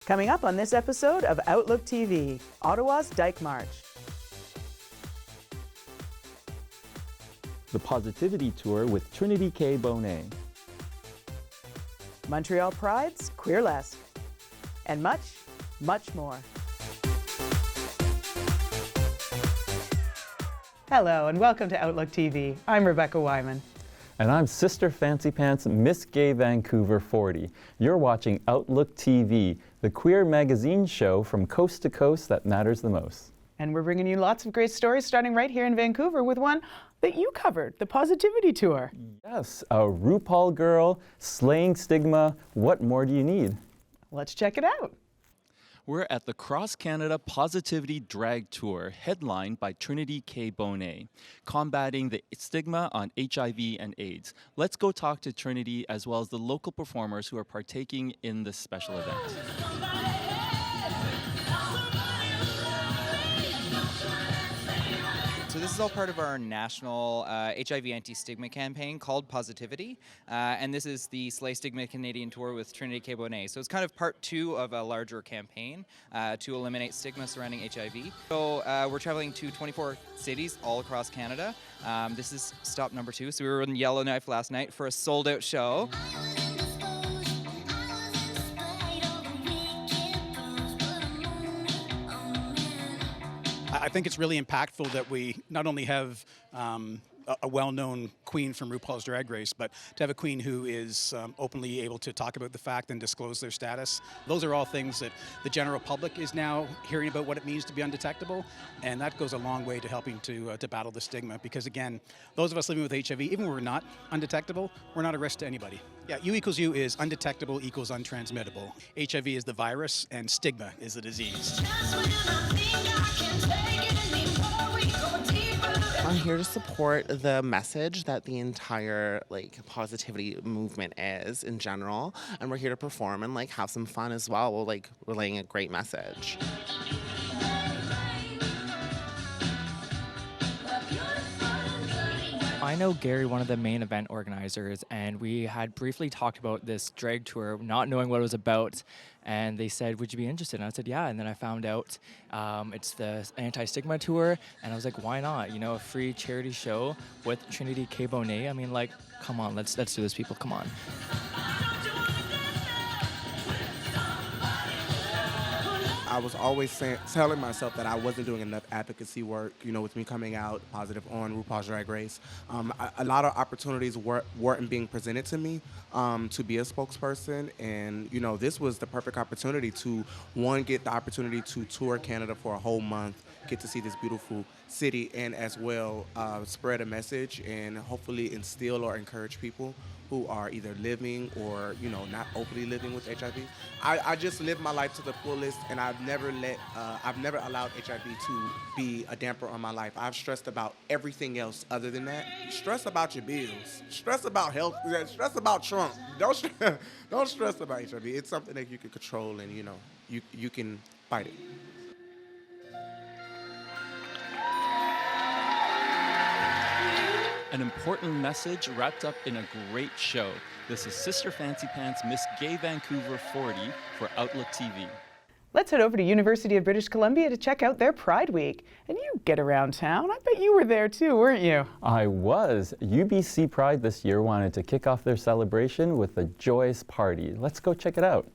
Coming up on this episode of Outlook TV, Ottawa's Dyke March. The Positivity Tour with Trinity K. Bonet. Montreal Pride's Queerlesque. And much, much more. Hello and welcome to Outlook TV. I'm Rebecca Wyman. And I'm Sister Fancy Pants, Miss Gay Vancouver 40. You're watching Outlook TV, the queer magazine show from coast to coast that matters the most. And we're bringing you lots of great stories starting right here in Vancouver with one that you covered, the Positivity Tour. Yes, a RuPaul girl, slaying stigma. What more do you need? Let's check it out. We're at the Cross Canada Positivity Drag Tour, headlined by Trinity K. Bonet, combating the stigma on HIV and AIDS. Let's go talk to Trinity as well as the local performers who are partaking in this special event. So this is all part of our national HIV anti-stigma campaign called Pozitivity, and this is the Slay Stigma Canadian Tour with Trinity K. Bonet. So it's kind of part two of a larger campaign to eliminate stigma surrounding HIV. So we're traveling to 24 cities all across Canada. This is stop number 2. So we were in Yellowknife last night for a sold-out show. I think it's really impactful that we not only have a well-known queen from RuPaul's Drag Race, but to have a queen who is openly able to talk about the fact and disclose their status. Those are all things that the general public is now hearing about what it means to be undetectable, and that goes a long way to helping to battle the stigma. Because again, those of us living with HIV, even when we're not undetectable, we're not a risk to anybody. Yeah, U equals U is undetectable equals untransmittable. HIV is the virus, and stigma is the disease. I'm here to support the message that the entire positivity movement is in general, and we're here to perform and have some fun as well. We're relaying a great message. I know Gary, one of the main event organizers, and we had briefly talked about this drag tour, not knowing what it was about, and they said, would you be interested? And I said, yeah, and then I found out it's the anti-stigma tour, and I was like, why not? You know, a free charity show with Trinity K. Bonet. I mean, come on, let's do this, people, come on. I was always telling myself that I wasn't doing enough advocacy work, with me coming out positive on RuPaul's Drag Race. A lot of opportunities weren't being presented to me to be a spokesperson, and, this was the perfect opportunity to, one, get the opportunity to tour Canada for a whole month, get to see this beautiful city, and as well spread a message and hopefully instill or encourage people who are either living or, not openly living with HIV. I just live my life to the fullest, and I've never allowed HIV to be a damper on my life. I've stressed about everything else other than that. Stress about your bills. Stress about health. Stress about Trump. Don't stress about HIV. It's something that you can control, and, you can fight it. An important message wrapped up in a great show. This is Sister Fancy Pants, Miss Gay Vancouver 40 for Outlook TV. Let's head over to University of British Columbia to check out their Pride Week. And you get around town. I bet you were there too, weren't you? I was. UBC Pride this year wanted to kick off their celebration with a joyous party. Let's go check it out.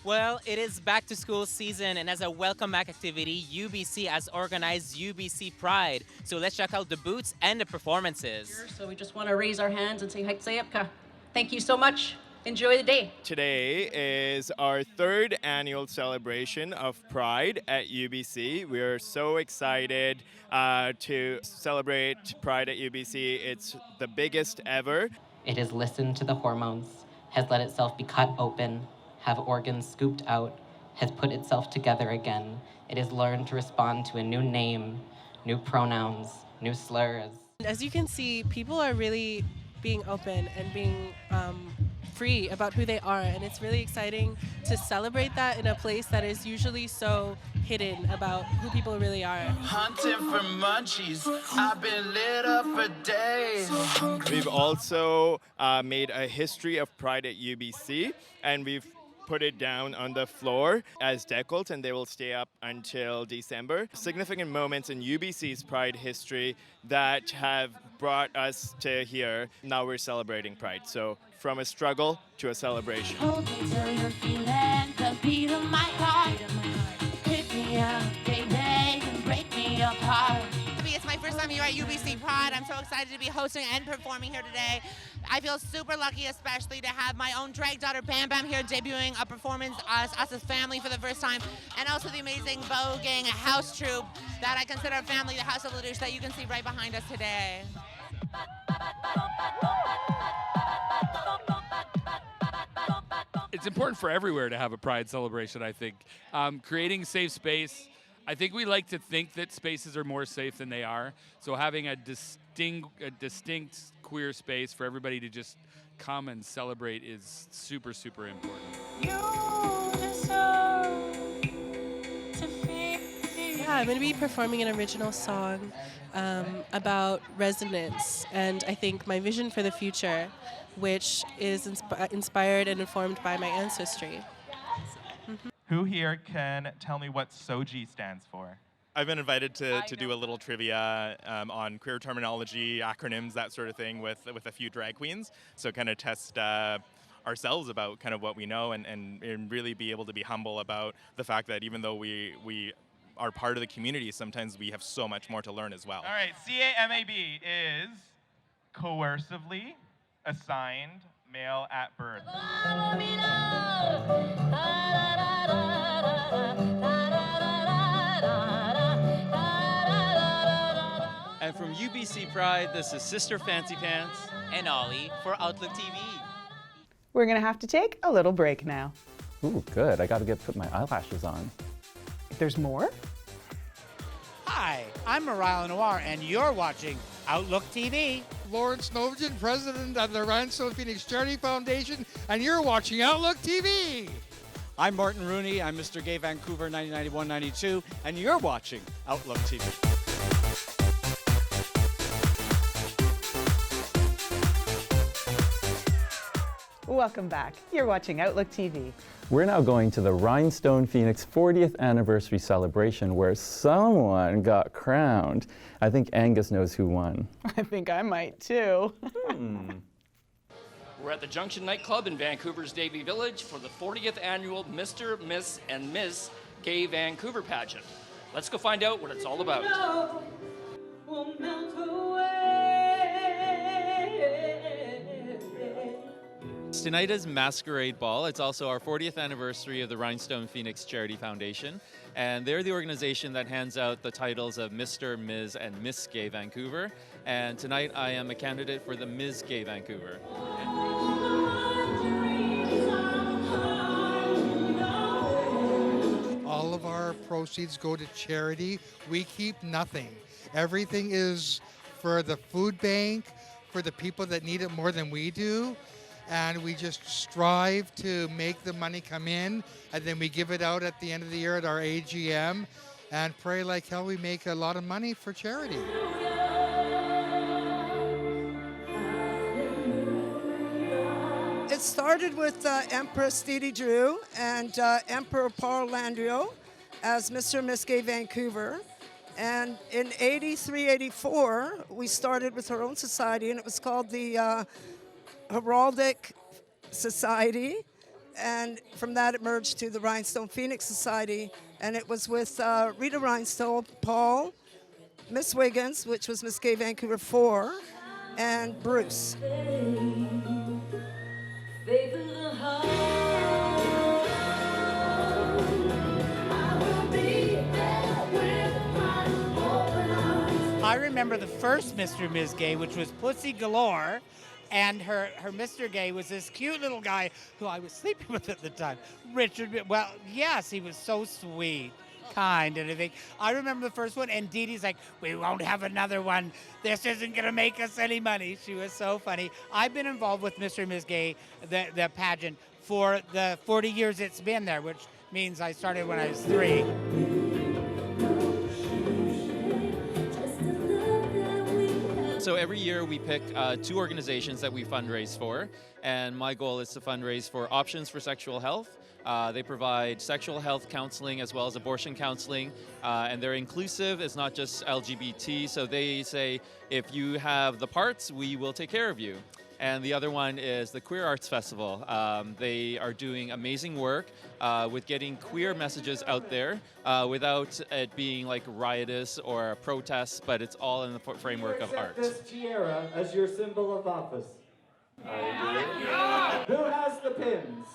Well, it is back to school season, and as a welcome back activity, UBC has organized UBC Pride. So let's check out the booths and the performances. So we just want to raise our hands and say, Haitsayapka. Thank you so much. Enjoy the day. Today is our 3rd annual celebration of Pride at UBC. We're so excited to celebrate Pride at UBC. It's the biggest ever. It has listened to the hormones, has let itself be cut open, have organs scooped out, has put itself together again. It has learned to respond to a new name, new pronouns, new slurs. As you can see, people are really being open and being free about who they are, and it's really exciting to celebrate that in a place that is usually so hidden about who people really are. Hunting for munchies, I've been lit up for days. We've also made a history of Pride at UBC, and we've put it down on the floor as deckles, and they will stay up until December. Significant moments in UBC's Pride history that have brought us to here. Now we're celebrating Pride. So from a struggle to a celebration. Hold me till you're feeling the beat of my heart. Pick me up, baby, and break me apart. It's my first time here at UBC Pride. I'm so excited to be hosting and performing here today. I feel super lucky, especially to have my own drag daughter Bam Bam here debuting a performance us as family for the first time, and also the amazing Bow Gang house troupe that I consider a family, the House of Leaders, that you can see right behind us today. It's important for everywhere to have a Pride celebration, I think. Creating safe space. I think we like to think that spaces are more safe than they are. So having a distinct queer space for everybody to just come and celebrate is super, super important. Yeah, I'm going to be performing an original song about resonance, and I think my vision for the future, which is inspired and informed by my ancestry. Who here can tell me what SOGI stands for? I've been invited to do a little trivia on queer terminology, acronyms, that sort of thing with a few drag queens. So kind of test ourselves about kind of what we know and really be able to be humble about the fact that even though we are part of the community, sometimes we have so much more to learn as well. All right, CAMAB is coercively assigned male at birth. And from UBC Pride, this is Sister Fancy Pants And Ollie for Outlook TV. We're going to have to take a little break now. Ooh, good. I got to put my eyelashes on. There's more? Hi, I'm Mariah Noir, and you're watching Outlook TV. Lawrence Novigen, president of the Rhinestone Phoenix Charity Foundation, and you're watching Outlook TV. I'm Martin Rooney. I'm Mr. Gay Vancouver 1991-92, and you're watching Outlook TV. Welcome back. You're watching Outlook TV. We're now going to the Rhinestone Phoenix 40th anniversary celebration where someone got crowned. I think Angus knows who won. I think I might too. We're at the Junction Nightclub in Vancouver's Davie Village for the 40th annual Mr., Miss, and Ms. Gay Vancouver pageant. Let's go find out what it's all about. Tonight is Masquerade Ball. It's also our 40th anniversary of the Rhinestone Phoenix Charity Foundation. And they're the organization that hands out the titles of Mr., Ms., and Miss Gay Vancouver. And tonight I am a candidate for the Ms. Gay Vancouver. All of our proceeds go to charity. We keep nothing. Everything is for the food bank, for the people that need it more than we do. And we just strive to make the money come in, and then we give it out at the end of the year at our AGM, and pray like hell we make a lot of money for charity. It started with Empress Dee Drew and Emperor Paul Landrio as Mr. and Miss Gay Vancouver. And in 83, 84, we started with our own society, and it was called the Heraldic Society, and from that it merged to the Rhinestone Phoenix Society, and it was with Rita Rhinestone, Paul, Miss Wiggins, which was Miss Gay Vancouver 4, and Bruce. I remember the first Mr. and Ms. Gay, which was Pussy Galore, and her Mr. Gay was this cute little guy who I was sleeping with at the time. Richard, well, yes, he was so sweet, kind, and everything. I remember the first one, and Dee Dee's like, we won't have another one. This isn't going to make us any money. She was so funny. I've been involved with Mr. and Ms. Gay, the pageant, for the 40 years it's been there, which means I started when I was 3. So So every year we pick 2 organizations that we fundraise for, and my goal is to fundraise for Options for Sexual Health. They provide sexual health counseling as well as abortion counseling, and they're inclusive. It's not just LGBT, so they say if you have the parts, we will take care of you. And the other one is the Queer Arts Festival. They are doing amazing work with getting queer messages out there without it being like riotous or protests, but it's all in the framework of art. This tiara as your symbol of office. I do. Who has the pins?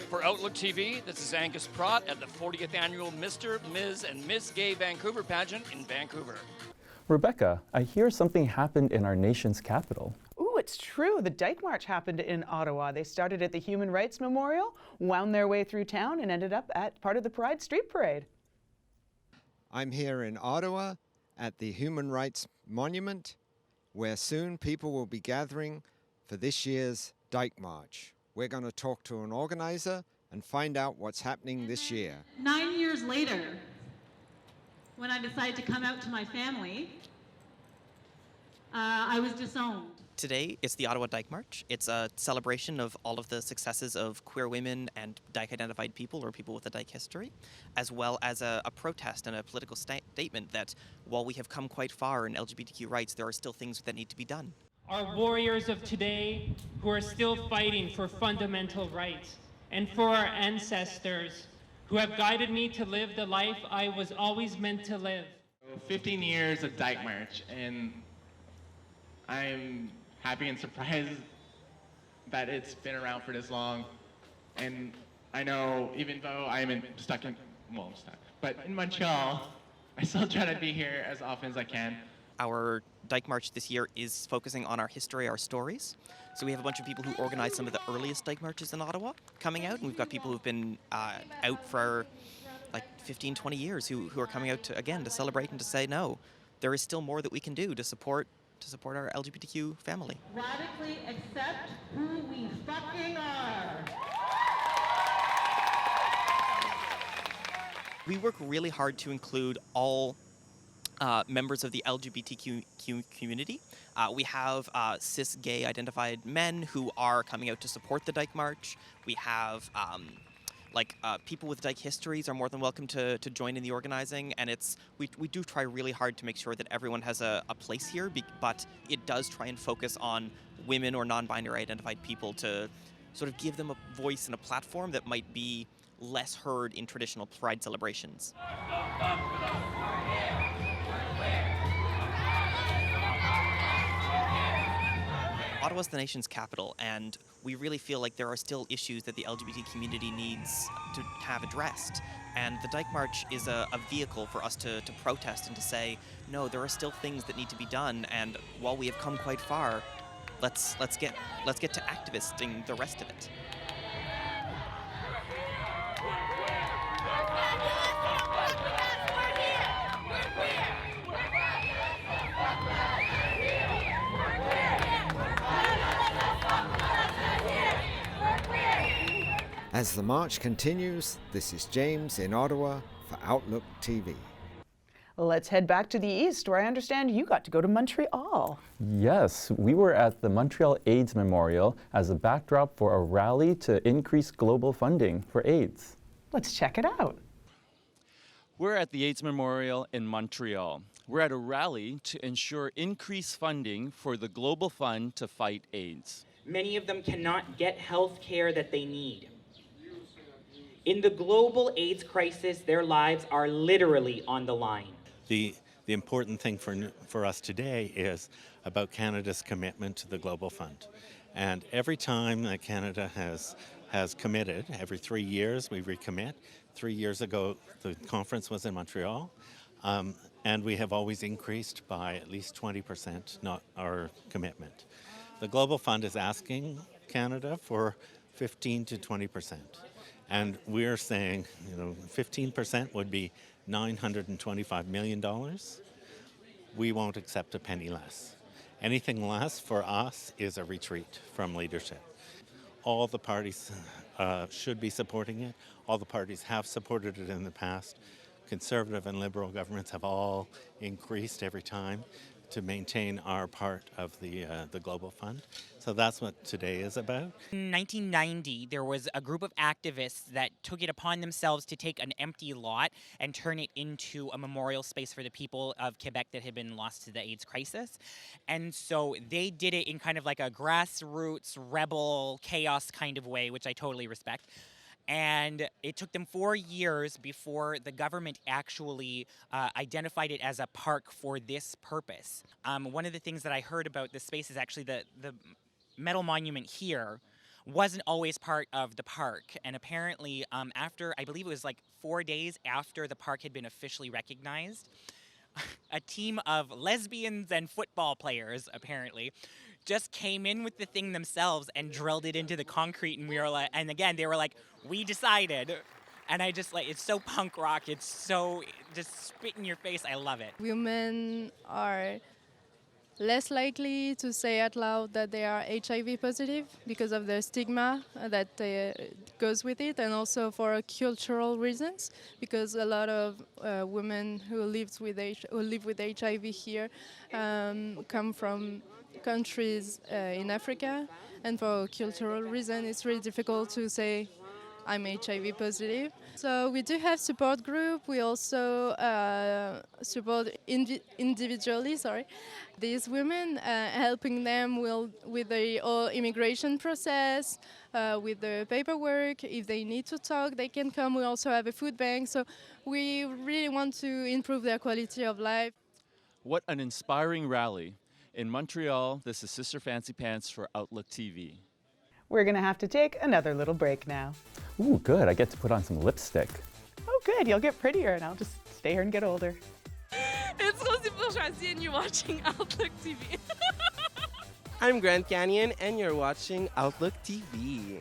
For Outlook TV, this is Angus Pratt at the 40th Annual Mr., Ms. and Miss Gay Vancouver Pageant in Vancouver. Rebecca, I hear something happened in our nation's capital. Ooh, it's true. The Dyke March happened in Ottawa. They started at the Human Rights Memorial, wound their way through town, and ended up at part of the Pride Street Parade. I'm here in Ottawa at the Human Rights Monument, where soon people will be gathering for this year's Dyke March. We're going to talk to an organizer and find out what's happening this year. 9 years later, when I decided to come out to my family, I was disowned. Today, it's the Ottawa Dyke March. It's a celebration of all of the successes of queer women and Dyke-identified people or people with a Dyke history, as well as a protest and a political statement that while we have come quite far in LGBTQ rights, there are still things that need to be done. Our warriors of today who are still fighting for fundamental rights, and for our ancestors who have guided me to live the life I was always meant to live. 15 years of Dyke March, and I'm happy and surprised that it's been around for this long. And I know, even though I'm stuck in Montreal, I still try to be here as often as I can. Our Dyke March this year is focusing on our history, our stories. So we have a bunch of people who organized some of the earliest Dyke Marches in Ottawa coming out, and we've got people who've been out for like 15, 20 years who are coming out to celebrate and to say, no, there is still more that we can do to support our LGBTQ family. Radically accept who we fucking are. We work really hard to include all members of the LGBTQ community. We have cis gay identified men who are coming out to support the Dyke March. We have people with Dyke histories are more than welcome to join in the organizing, and we do try really hard to make sure that everyone has a place here, but it does try and focus on women or non-binary identified people to sort of give them a voice and a platform that might be less heard in traditional Pride celebrations. Ottawa's the nation's capital, and we really feel like there are still issues that the LGBT community needs to have addressed. And the Dyke March is a vehicle for us to protest and to say, no, there are still things that need to be done, and while we have come quite far, let's get to activisting the rest of it. As the march continues, this is James in Ottawa for Outlook TV. Let's head back to the east, where I understand you got to go to Montreal. Yes, we were at the Montreal AIDS Memorial as a backdrop for a rally to increase global funding for AIDS. Let's check it out. We're at the AIDS Memorial in Montreal. We're at a rally to ensure increased funding for the Global Fund to fight AIDS. Many of them cannot get health care that they need. In the global AIDS crisis, their lives are literally on the line. The important thing for us today is about Canada's commitment to the Global Fund. And every time that Canada has committed, every 3 years we recommit. 3 years ago, the conference was in Montreal, and we have always increased by at least 20%, not our commitment. The Global Fund is asking Canada for 15 to 20%. And we're saying, 15% would be $925 million. We won't accept a penny less. Anything less for us is a retreat from leadership. All the parties should be supporting it. All the parties have supported it in the past. Conservative and Liberal governments have all increased every time. to maintain our part of the Global Fund. So that's what today is about. In 1990, there was a group of activists that took it upon themselves to take an empty lot and turn it into a memorial space for the people of Quebec that had been lost to the AIDS crisis. And so they did it in kind of like a grassroots, rebel, chaos kind of way, which I totally respect. And it took them 4 years before the government actually identified it as a park for this purpose. One of the things that I heard about this space is actually the metal monument here wasn't always part of the park. And apparently after, I believe it was like 4 days after the park had been officially recognized, a team of lesbians and football players, apparently, just came in with the thing themselves and drilled it into the concrete, and we were like, and again, they were like, we decided. And I just like, it's so punk rock, it's so just spit in your face, I love it. Women are less likely to say out loud that they are HIV positive because of the stigma that goes with it, and also for cultural reasons, because a lot of women who live with HIV here come from countries in Africa, and for cultural reason it's really difficult to say I'm HIV positive. So we do have support group. We also support individually, these women, helping them with the whole immigration process, with the paperwork. If they need to talk, they can come. We also have a food bank. So we really want to improve their quality of life. What an inspiring rally. In Montreal, this is Sister Fancy Pants for Outlook TV. We're going to have to take another little break now. Ooh, good. I get to put on some lipstick. Oh, good. You'll get prettier, and I'll just stay here and get older. It's Rosie Bourgeoisie, and you're watching Outlook TV. I'm Grand Canyon, and you're watching Outlook TV.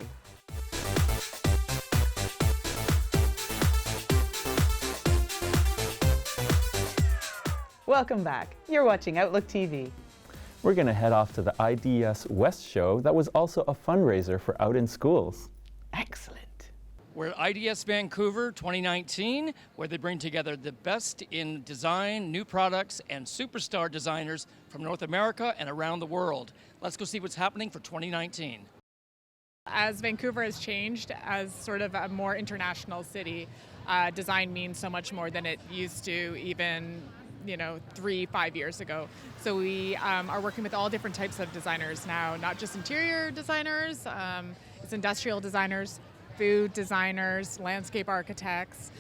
Welcome back. You're watching Outlook TV. We're going to head off to the IDS West show that was also a fundraiser for Out in Schools. Excellent. We're at IDS Vancouver 2019, where they bring together the best in design, new products, and superstar designers from North America and around the world. Let's go see what's happening for 2019. As Vancouver has changed as sort of a more international city, design means so much more than it used to even 3-5 years ago. So we are working with all different types of designers now, not just interior designers, it's industrial designers, food designers, landscape architects,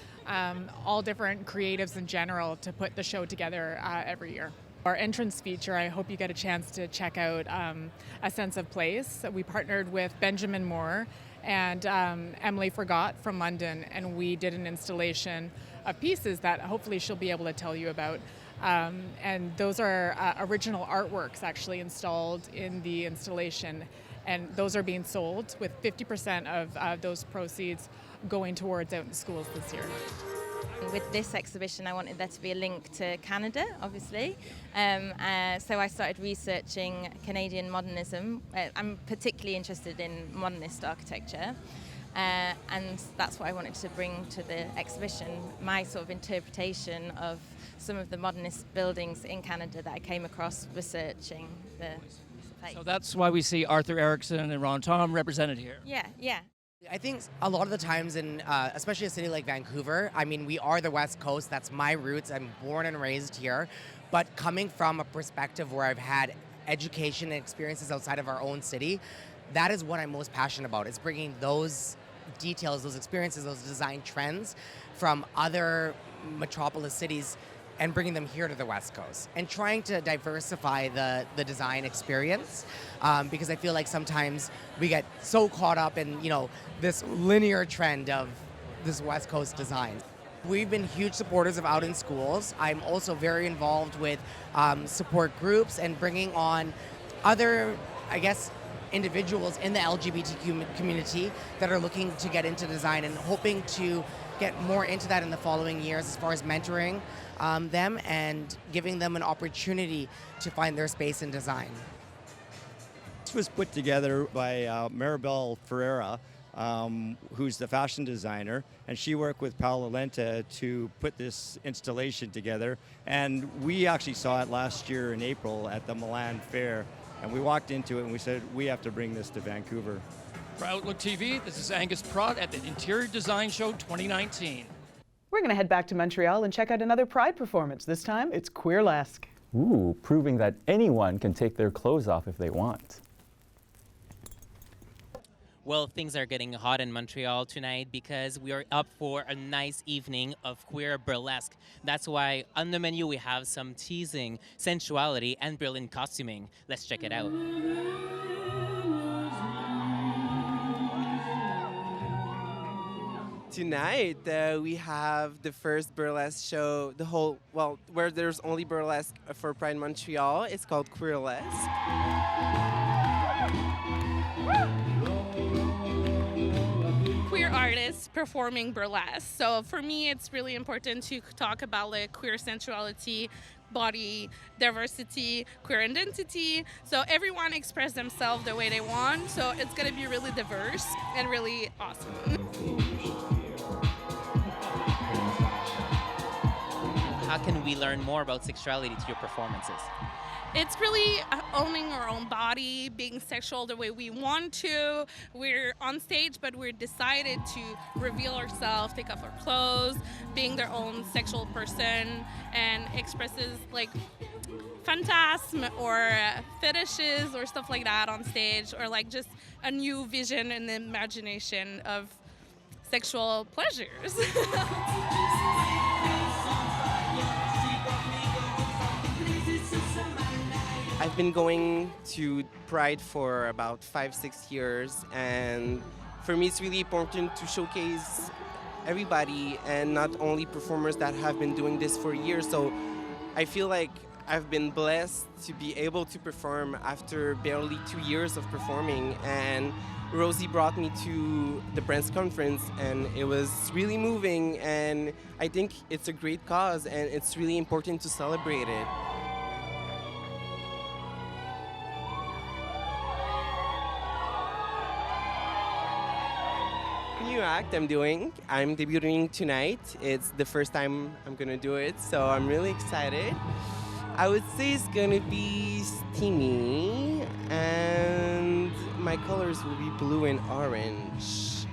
all different creatives in general to put the show together every year. Our entrance feature, I hope you get a chance to check out A Sense of Place. We partnered with Benjamin Moore and Emily Forgot from London, and we did an installation of pieces that hopefully she'll be able to tell you about. And those are original artworks actually installed in the installation, and those are being sold with 50% of those proceeds going towards Out in Schools this year. With this exhibition, I wanted there to be a link to Canada, obviously. So I started researching Canadian modernism. I'm particularly interested in modernist architecture. And that's what I wanted to bring to the exhibition, my sort of interpretation of some of the modernist buildings in Canada that I came across researching the place. So that's why we see Arthur Erickson and Ron Tom represented here. Yeah. I think a lot of the times in, especially a city like Vancouver, I mean, we are the West Coast, that's my roots, I'm born and raised here, but coming from a perspective where I've had education and experiences outside of our own city, that is what I'm most passionate about. It's bringing those details, those experiences, those design trends from other metropolis cities and bringing them here to the West Coast and trying to diversify the design experience, because I feel like sometimes we get so caught up in this linear trend of this West Coast design. We've been huge supporters of Out in Schools. I'm also very involved with support groups and bringing on other, individuals in the LGBTQ community that are looking to get into design and hoping to get more into that in the following years as far as mentoring them and giving them an opportunity to find their space in design. This was put together by Maribel Ferreira, who's the fashion designer, and she worked with Paola Lenta to put this installation together. And we actually saw it last year in April at the Milan Fair, and we walked into it and we said, we have to bring this to Vancouver. For Outlook TV, this is Angus Pratt at the Interior Design Show 2019. We're going to head back to Montreal and check out another Pride performance. This time, it's Queerlesque. Ooh, proving that anyone can take their clothes off if they want. Well, things are getting hot in Montreal tonight because we are up for a nice evening of queer burlesque. That's why on the menu we have some teasing, sensuality, and brilliant costuming. Let's check it out. Tonight we have the first burlesque show, where there's only burlesque for Pride Montreal. It's called Queerlesque. Queer artists performing burlesque. So for me, it's really important to talk about like queer sensuality, body diversity, queer identity. So everyone express themselves the way they want. So it's gonna be really diverse and really awesome. How can we learn more about sexuality through your performances? It's really owning our own body, being sexual the way we want to. We're on stage, but we're decided to reveal ourselves, take off our clothes, being their own sexual person, and expresses like phantasm or fetishes or stuff like that on stage, or like just a new vision and imagination of sexual pleasures. I've been going to Pride for about 5-6 years, and for me it's really important to showcase everybody and not only performers that have been doing this for years. So I feel like I've been blessed to be able to perform after barely 2 years of performing, and Rosie brought me to the press conference and it was really moving, and I think it's a great cause and it's really important to celebrate it. New act I'm doing. I'm debuting tonight. It's the first time I'm gonna do it, so I'm really excited. I would say it's gonna be steamy, and my colors will be blue and orange.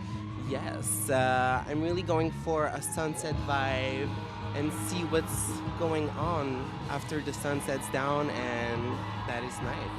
Yes, I'm really going for a sunset vibe and see what's going on after the sun sets down, and that is night.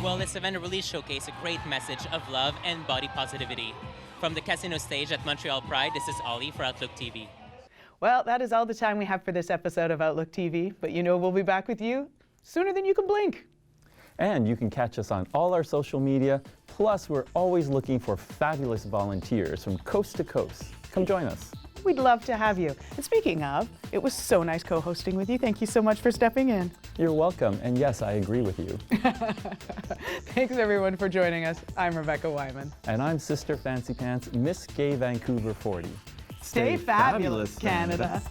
Well, this event really showcased a great message of love and body positivity. From the casino stage at Montreal Pride, this is Ollie for Outlook TV. Well, that is all the time we have for this episode of Outlook TV, but you know we'll be back with you sooner than you can blink. And you can catch us on all our social media. Plus, we're always looking for fabulous volunteers from coast to coast. Come join us. We'd love to have you. And speaking of, it was so nice co-hosting with you. Thank you so much for stepping in. You're welcome. And yes, I agree with you. Thanks everyone for joining us. I'm Rebecca Wyman. And I'm Sister Fancy Pants, Miss Gay Vancouver 40. Stay fabulous, Canada.